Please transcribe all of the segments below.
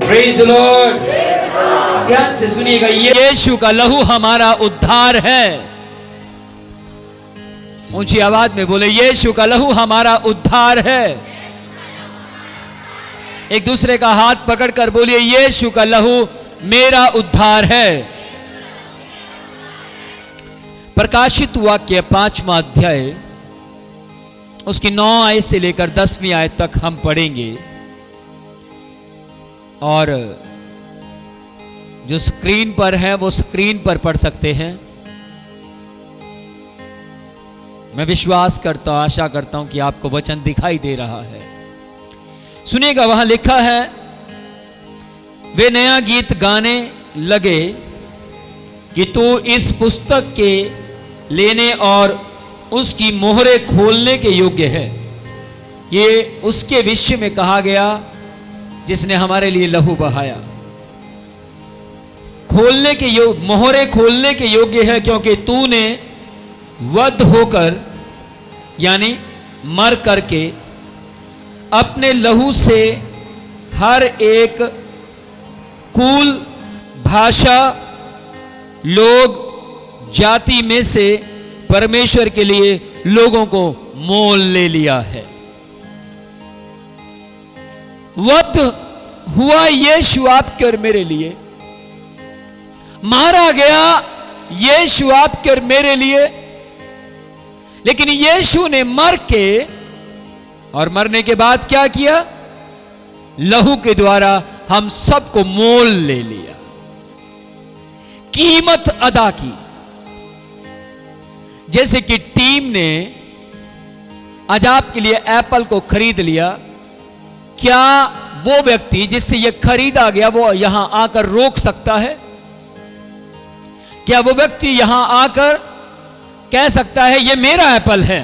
Praise the Lord. ध्यान से सुनिएगा, यीशु का लहू हमारा उद्धार है। ऊंची आवाज में बोले, यीशु का लहू हमारा उद्धार है। एक दूसरे का हाथ पकड़कर बोलिए, यीशु का लहू मेरा उद्धार है। प्रकाशित वाक्य 5वां अध्याय उसकी 9 आयत से लेकर 10वीं आयत तक हम पढ़ेंगे, और जो स्क्रीन पर है वो स्क्रीन पर पढ़ सकते हैं। मैं विश्वास करता हूं, आशा करता हूं कि आपको वचन दिखाई दे रहा है। सुनिएगा, वहां लिखा है, वे नया गीत गाने लगे कि तू इस पुस्तक के लेने और उसकी मोहरे खोलने के योग्य है। ये उसके विषय में कहा गया जिसने हमारे लिए लहू बहाया। खोलने के मोहरे खोलने के योग्य है, क्योंकि तूने वध होकर यानी मर करके अपने लहू से हर एक कुल, भाषा, लोग, जाति में से परमेश्वर के लिए लोगों को मोल ले लिया है। वध हुआ यीशु आपके और मेरे लिए, मारा गया यीशु आपके और मेरे लिए, लेकिन यीशु ने मर के और मरने के बाद क्या किया? लहू के द्वारा हम सबको मोल ले लिया, कीमत अदा की। जैसे कि टीम ने आज आपके लिए एप्पल को खरीद लिया, क्या वो व्यक्ति जिससे यह खरीदा गया वो यहां आकर रोक सकता है? क्या वो व्यक्ति यहां आकर कह सकता है ये मेरा एप्पल है?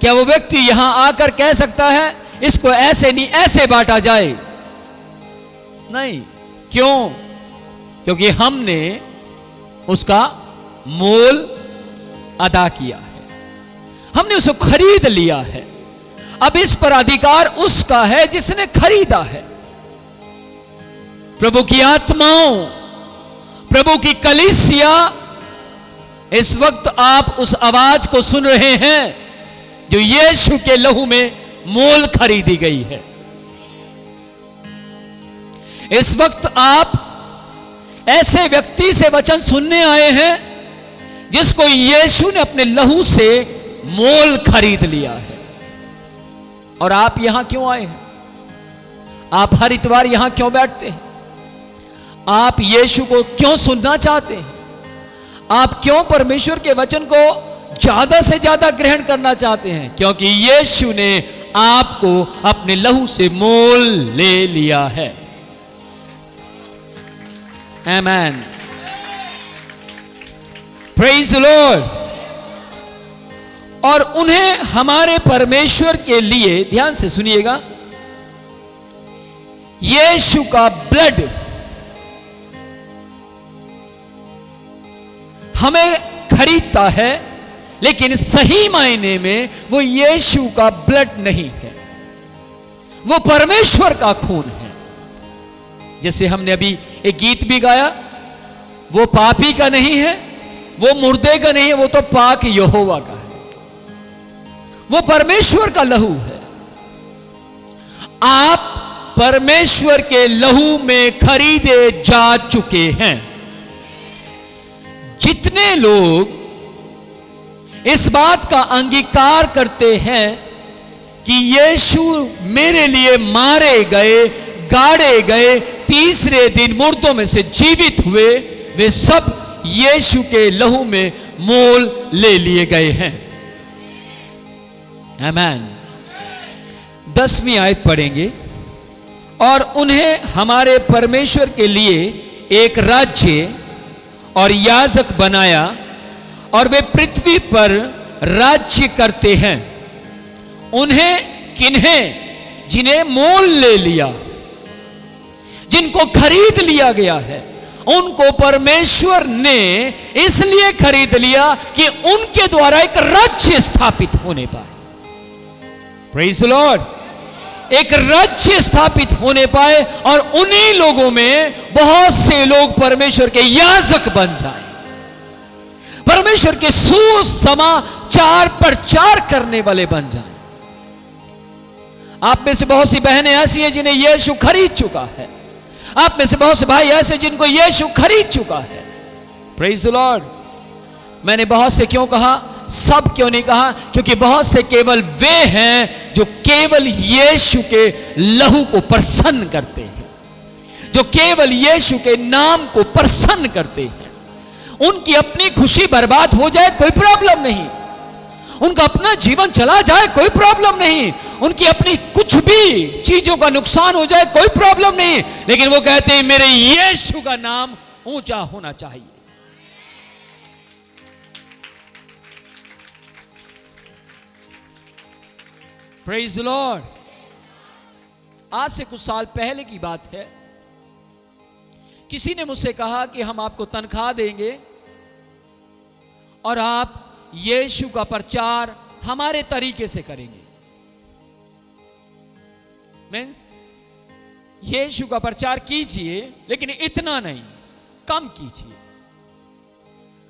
क्या वो व्यक्ति यहां आकर कह सकता है इसको ऐसे नहीं ऐसे बांटा जाए? नहीं। क्यों? क्योंकि हमने उसका मोल अदा किया है, हमने उसको खरीद लिया है। अब इस पर अधिकार उसका है जिसने खरीदा है। प्रभु की आत्माओं, प्रभु की कलीसिया, इस वक्त आप उस आवाज को सुन रहे हैं जो यीशु के लहू में मोल खरीदी गई है। इस वक्त आप ऐसे व्यक्ति से वचन सुनने आए हैं जिसको यीशु ने अपने लहू से मोल खरीद लिया है। और आप यहां क्यों आए हैं? आप हर इतवार यहां क्यों बैठते हैं? आप यीशु को क्यों सुनना चाहते हैं? आप क्यों परमेश्वर के वचन को ज्यादा से ज्यादा ग्रहण करना चाहते हैं? क्योंकि यीशु ने आपको अपने लहू से मोल ले लिया है। आमेन। Praise the Lord. और उन्हें हमारे परमेश्वर के लिए, ध्यान से सुनिएगा, यीशु का ब्लड हमें खरीदता है, लेकिन सही मायने में वो यीशु का ब्लड नहीं है, वो परमेश्वर का खून है। जैसे हमने अभी एक गीत भी गाया, वो पापी का नहीं है, वो मुर्दे का नहीं है, वो तो पाक यहोवा का है। वो परमेश्वर का लहू है। आप परमेश्वर के लहू में खरीदे जा चुके हैं। जितने लोग इस बात का अंगीकार करते हैं कि यीशु मेरे लिए मारे गए, गाड़े गए, तीसरे दिन मुर्दों में से जीवित हुए, वे सब यीशु के लहू में मोल ले लिए गए हैं। आमेन। 10वीं आयत पढ़ेंगे। और उन्हें हमारे परमेश्वर के लिए एक राज्य और याजक बनाया, और वे पृथ्वी पर राज्य करते हैं। उन्हें किन्हें? जिन्हें मोल ले लिया, जिनको खरीद लिया गया है, उनको परमेश्वर ने इसलिए खरीद लिया कि उनके द्वारा एक राज्य स्थापित होने पाए। Praise the Lord. एक राज्य स्थापित होने पाए और उन्हीं लोगों में बहुत से लोग परमेश्वर के याजक बन जाएं, परमेश्वर के सुसमाचार प्रचार करने वाले बन जाएं। आप में से बहुत सी बहनें ऐसी हैं जिन्हें यीशु खरीद चुका है। आप में से बहुत से भाई ऐसे जिनको यीशु खरीद चुका है। Praise the Lord. मैंने बहुत से क्यों कहा, सब क्यों नहीं कहा, क्योंकि बहुत से केवल वे हैं जो केवल यीशु के लहू को प्रसन्न करते हैं, जो केवल यीशु के नाम को प्रसन्न करते हैं। उनकी अपनी खुशी बर्बाद हो जाए कोई प्रॉब्लम नहीं, उनका अपना जीवन चला जाए कोई प्रॉब्लम नहीं, उनकी अपनी कुछ भी चीजों का नुकसान हो जाए कोई प्रॉब्लम नहीं, लेकिन वो कहते हैं मेरे यीशु का नाम ऊंचा होना चाहिए। Praise the Lord. आज से कुछ साल पहले की बात है, किसी ने मुझसे कहा कि हम आपको तनख्वाह देंगे और आप यीशु का प्रचार हमारे तरीके से करेंगे। मीन्स यीशु का प्रचार कीजिए लेकिन इतना नहीं, कम कीजिए।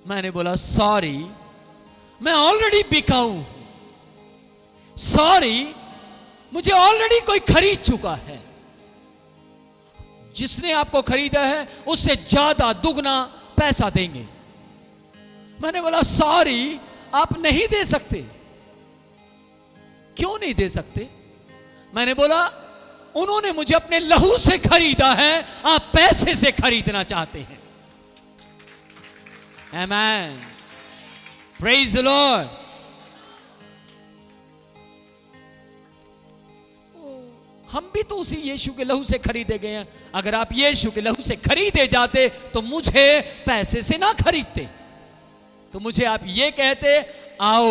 मैंने बोला सॉरी, मैं ऑलरेडी बिकाऊ हूं, सॉरी, मुझे ऑलरेडी कोई खरीद चुका है। जिसने आपको खरीदा है उससे ज्यादा दुगना पैसा देंगे। मैंने बोला सॉरी, आप नहीं दे सकते। क्यों नहीं दे सकते? मैंने बोला उन्होंने मुझे अपने लहू से खरीदा है, आप पैसे से खरीदना चाहते हैं। आमेन, प्रेज द लॉर्ड। हम भी तो उसी यीशु के लहू से खरीदे गए हैं। अगर आप यीशु के लहू से खरीदे जाते तो मुझे पैसे से ना खरीदते, तो मुझे आप ये कहते आओ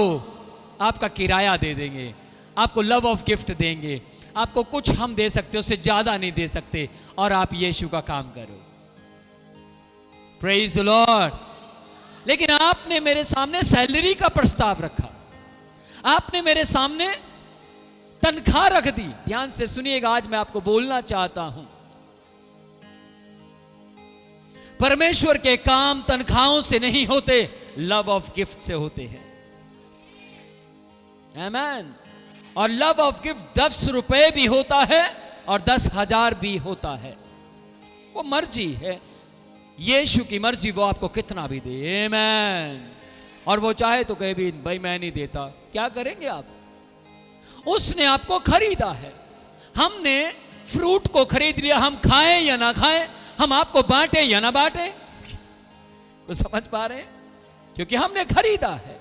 आपका किराया दे देंगे, आपको लव ऑफ गिफ्ट देंगे, आपको कुछ हम दे सकते, उससे ज्यादा नहीं दे सकते, और आप यीशु का काम करो। Praise the Lord. लेकिन आपने मेरे सामने सैलरी का प्रस्ताव रखा, आपने मेरे सामने तनख्वाह रख दी। ध्यान से सुनिएगा, आज मैं आपको बोलना चाहता हूं, परमेश्वर के काम तनख्वाहों से नहीं होते, लव ऑफ गिफ्ट से होते हैं। आमेन। और लव ऑफ गिफ्ट 10 रुपए भी होता है और 10,000 भी होता है। वो मर्जी है, यीशु की मर्जी, वो आपको कितना भी दे। आमेन। और वो चाहे तो कहे भी भाई मैं नहीं देता, क्या करेंगे आप? उसने आपको खरीदा है। हमने फ्रूट को खरीद लिया, हम खाएं या ना खाएं, हम आपको बांटें या ना बांटें, कुछ समझ पा रहे हैं? क्योंकि हमने खरीदा है।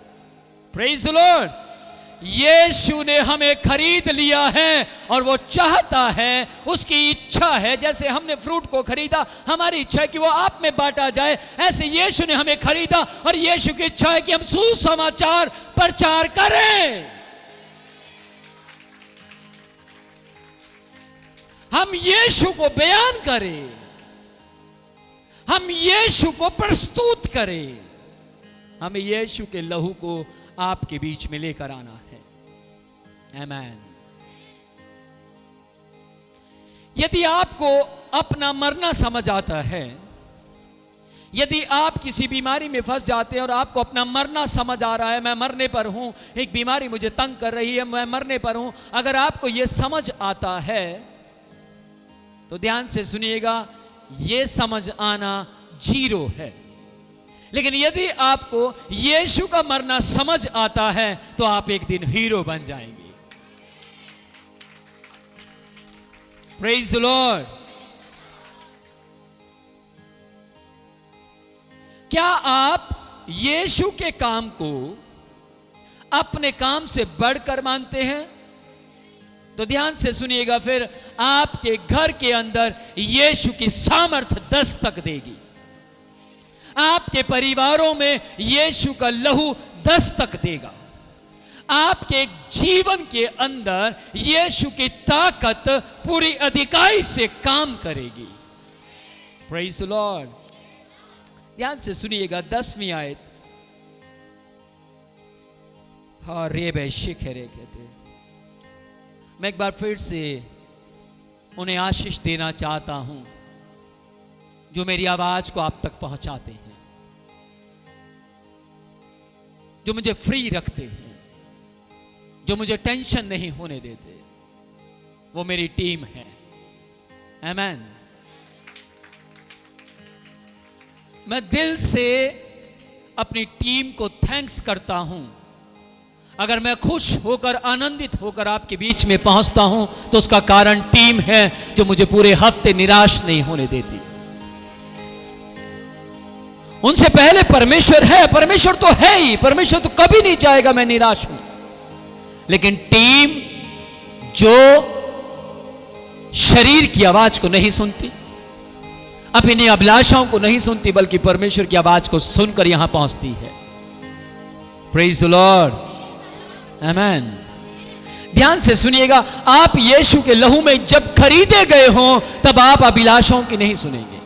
Praise the Lord. यीशु ने हमें खरीद लिया है और वो चाहता है, उसकी इच्छा है, जैसे हमने फ्रूट को खरीदा, हमारी इच्छा है कि वो आप में बांटा जाए, ऐसे यीशु ने हमें खरीदा और यीशु की इच्छा है कि हम सुसमाचार प्रचार करें, हम यीशु को बयान करें, हम यीशु को प्रस्तुत करें। हमें यीशु के लहू को आपके बीच में लेकर आना है। आमेन। यदि आपको अपना मरना समझ आता है, यदि आप किसी बीमारी में फंस जाते हैं और आपको अपना मरना समझ आ रहा है, मैं मरने पर हूं, एक बीमारी मुझे तंग कर रही है, मैं मरने पर हूं, अगर आपको यह समझ आता है तो ध्यान से सुनिएगा, यह समझ आना 0 है। लेकिन यदि आपको यीशु का मरना समझ आता है तो आप एक दिन हीरो बन जाएंगे। Praise the Lord. क्या आप यीशु के काम को अपने काम से बढ़कर मानते हैं? तो ध्यान से सुनिएगा, फिर आपके घर के अंदर यीशु की सामर्थ्य दस्तक देगी। आपके परिवारों में यीशु का लहू दस्तक देगा। आपके जीवन के अंदर यीशु की ताकत पूरी अधिकाई से काम करेगी। Praise the Lord. ध्यान से सुनिएगा, 10वीं आयत। हाँ रे भाई शिखरे कहते। मैं एक बार फिर से उन्हें आशीष देना चाहता हूं जो मेरी आवाज को आप तक पहुंचाते हैं, जो मुझे फ्री रखते हैं, जो मुझे टेंशन नहीं होने देते। वो मेरी टीम है। आमीन। मैं दिल से अपनी टीम को थैंक्स करता हूं। अगर मैं खुश होकर, आनंदित होकर आपके बीच में पहुंचता हूं तो उसका कारण टीम है जो मुझे पूरे हफ्ते निराश नहीं होने देती। उनसे पहले परमेश्वर है, परमेश्वर तो है ही, परमेश्वर तो कभी नहीं चाहेगा मैं निराश हूं। लेकिन टीम जो शरीर की आवाज को नहीं सुनती, अपनी अभिलाषाओं को नहीं सुनती, बल्कि परमेश्वर की आवाज को सुनकर यहां पहुंचती है। Praise the Lord. आमीन। ध्यान से सुनिएगा, आप यीशु के लहू में जब खरीदे गए हों तब आप अभिलाषाओं की नहीं सुनेंगे।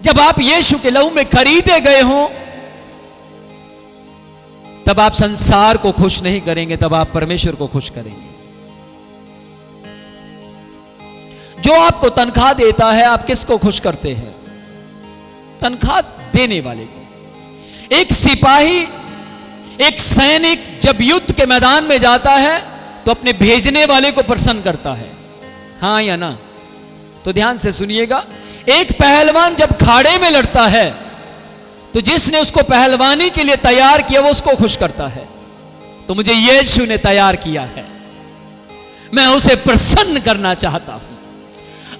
जब आप यीशु के लहू में खरीदे गए हों तब आप संसार को खुश नहीं करेंगे, तब आप परमेश्वर को खुश करेंगे। जो आपको तनख्वाह देता है, आप किसको खुश करते हैं? तनख्वाह देने वाले को। एक सिपाही, एक सैनिक जब युद्ध के मैदान में जाता है तो अपने भेजने वाले को प्रसन्न करता है, हां या ना? तो ध्यान से सुनिएगा, एक पहलवान जब खाड़े में लड़ता है तो जिसने उसको पहलवानी के लिए तैयार किया वो उसको खुश करता है। तो मुझे यीशु ने तैयार किया है, मैं उसे प्रसन्न करना चाहता हूं।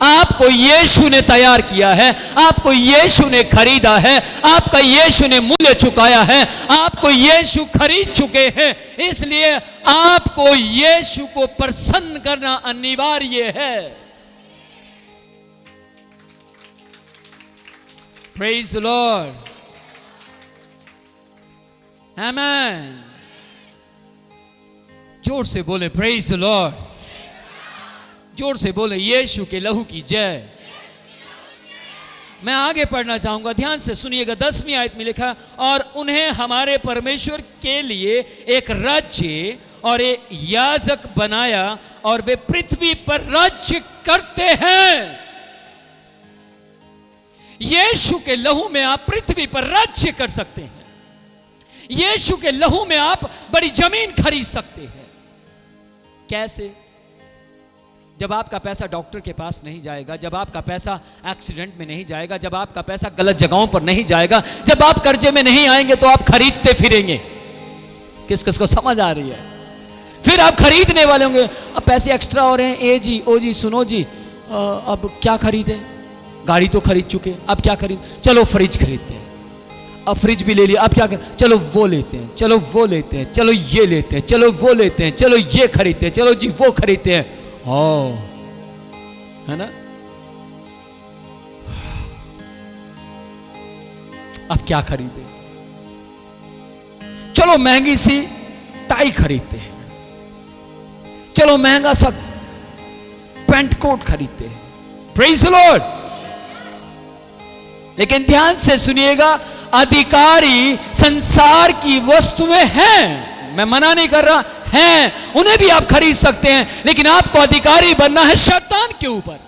आपको यीशु ने तैयार किया है, आपको यीशु ने खरीदा है, आपका यीशु ने मूल्य चुकाया है, आपको यीशु खरीद चुके हैं। इसलिए आपको यीशु को प्रसन्न करना अनिवार्य है। Praise the Lord. आमीन। जोर से बोले प्रेज द लॉर्ड। जोर से बोले यीशु के लहू की जय। मैं आगे पढ़ना चाहूंगा, ध्यान से सुनिएगा। 10वीं आयत में लिखा, और उन्हें हमारे परमेश्वर के लिए एक राज्य और एक याजक बनाया और वे पृथ्वी पर राज्य करते हैं। यीशु के लहू में आप पृथ्वी पर राज्य कर सकते हैं। यीशु के लहू में आप बड़ी जमीन खरीद सकते हैं। कैसे? जब आपका पैसा डॉक्टर के पास नहीं जाएगा, जब आपका पैसा एक्सीडेंट में नहीं जाएगा, जब आपका पैसा गलत जगहों पर नहीं जाएगा, जब आप कर्जे में नहीं आएंगे तो आप खरीदते फिरेंगे। किस किस को समझ आ रही है? फिर आप खरीदने वाले होंगे। अब पैसे एक्स्ट्रा हो रहे हैं, ए जी, ओ जी, सुनो जी, अब क्या खरीदे? गाड़ी तो खरीद चुके, अब क्या खरीद? चलो फ्रिज खरीदते हैं। अब फ्रिज भी ले लिया, अब क्या करें? चलो वो लेते हैं, चलो वो लेते हैं, चलो ये लेते हैं, चलो वो लेते हैं, चलो ये खरीदते हैं, चलो जी वो खरीदते हैं। ओ, है ना? अब क्या खरीदे? चलो महंगी सी टाई खरीदते हैं, चलो महंगा सा पैंट कोट खरीदते हैं। Praise the Lord. लेकिन ध्यान से सुनिएगा, अधिकारी संसार की वस्तुएं हैं, मैं मना नहीं कर रहा, हैं, उन्हें भी आप खरीद सकते हैं। लेकिन आपको अधिकारी बनना है शैतान के ऊपर,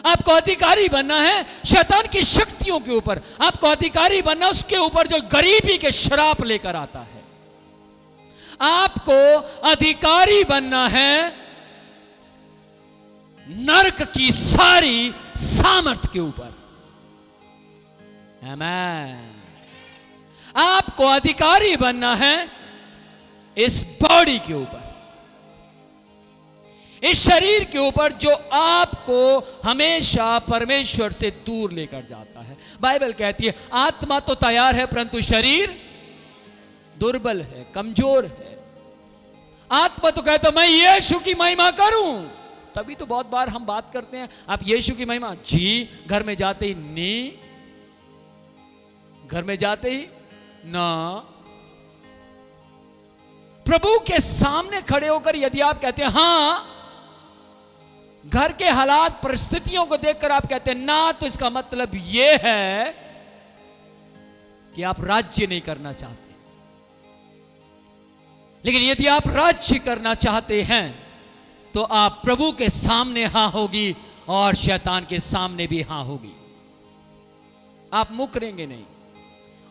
आपको अधिकारी बनना है शैतान की शक्तियों के ऊपर, आपको अधिकारी बनना उसके ऊपर जो गरीबी के श्राप लेकर आता है। आपको अधिकारी बनना है नरक की सारी सामर्थ के ऊपर। आमीन। आपको अधिकारी बनना है इस बॉडी के ऊपर, इस शरीर के ऊपर जो आपको हमेशा परमेश्वर से दूर लेकर जाता है। बाइबल कहती है आत्मा तो तैयार है परंतु शरीर दुर्बल है, कमजोर है। आत्मा तो कहता मैं यीशु की महिमा करूं, तभी तो बहुत बार हम बात करते हैं आप यीशु की महिमा, जी घर में जाते ही नी, घर में जाते ही ना। प्रभु के सामने खड़े होकर यदि आप कहते हैं हां, घर के हालात परिस्थितियों को देखकर आप कहते हैं ना, तो इसका मतलब यह है कि आप राज्य नहीं करना चाहते। लेकिन यदि आप राज्य करना चाहते हैं तो आप प्रभु के सामने हां होगी और शैतान के सामने भी हां होगी। आप मुकरेंगे नहीं,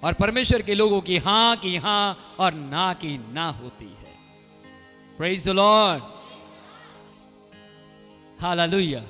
और परमेश्वर के लोगों की हां की हां और ना की ना होती है। Praise the Lord, hallelujah.